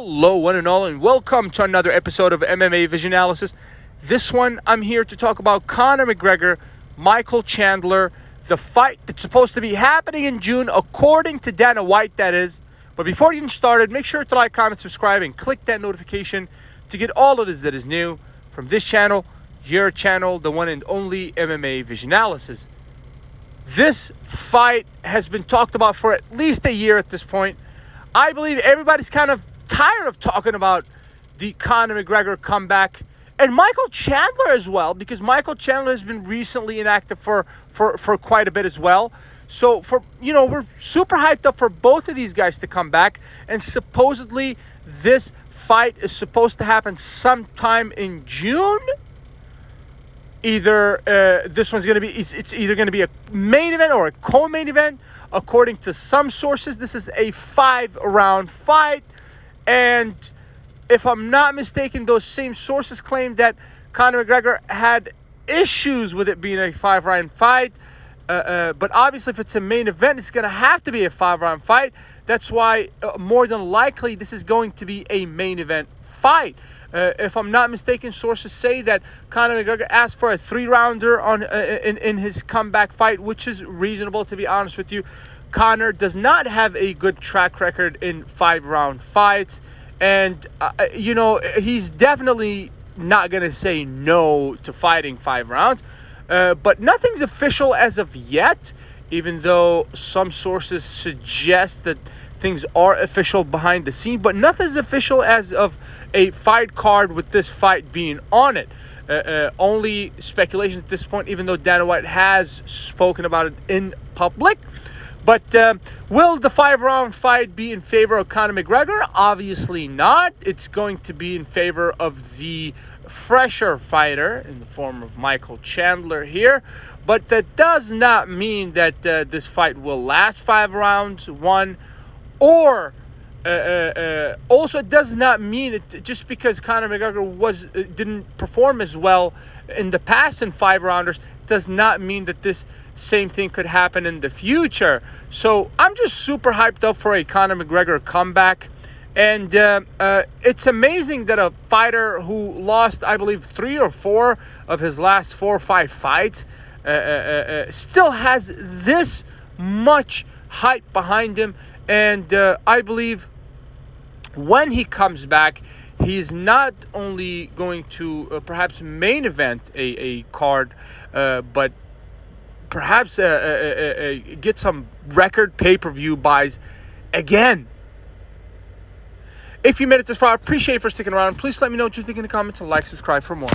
Hello, one and all, and welcome to another episode of MMA Vision Analysis. This one, I'm here to talk about Conor McGregor, Michael Chandler, the fight that's supposed to be happening in June, according to Dana White, that is. But before you get started, make sure to like, comment, subscribe, and click that notification to get all of this that is new from this channel, your channel, the one and only MMA Vision Analysis. This fight has been talked about for at least a year at this point. I believe everybody's kind of tired of talking about the Conor McGregor comeback and Michael Chandler as well, because Michael Chandler has been recently inactive for quite a bit as well. So we're super hyped up for both of these guys to come back, and supposedly this fight is supposed to happen sometime in June. Either this one's gonna be it's either gonna be a main event or a co-main event. According to some sources, this is a 5-round fight, and if I'm not mistaken, those same sources claim that Conor McGregor had issues with it being a 5-round fight. But obviously, if it's a main event, it's gonna have to be a 5-round fight. That's why more than likely this is going to be a main event fight. If I'm not mistaken, sources say that Conor McGregor asked for a 3-rounder in his comeback fight, which is reasonable, to be honest with you. Conor does not have a good track record in 5-round fights, and he's definitely not going to say no to fighting 5 rounds. But nothing's official as of yet, even though some sources suggest that things are official behind the scene, but nothing's official as of a fight card with this fight being on it. Only speculation at this point, even though Dana White has spoken about it in public. But will the 5-round fight be in favor of Conor McGregor? Obviously not. It's going to be in favor of the fresher fighter in the form of Michael Chandler here. But that does not mean that this fight will last 5 rounds, or also it does not mean it just because Conor McGregor didn't perform as well in the past in 5-rounders does not mean that this same thing could happen in the future. So I'm just super hyped up for a Conor McGregor comeback. And it's amazing that a fighter who lost, I believe, 3 or 4 of his last 4 or 5 fights still has this much hype behind him. And I believe when he comes back, he's not only going to perhaps main event a card, but perhaps get some record pay-per-view buys again. If you made it this far, I appreciate you for sticking around. Please let me know what you think in the comments and like, subscribe for more.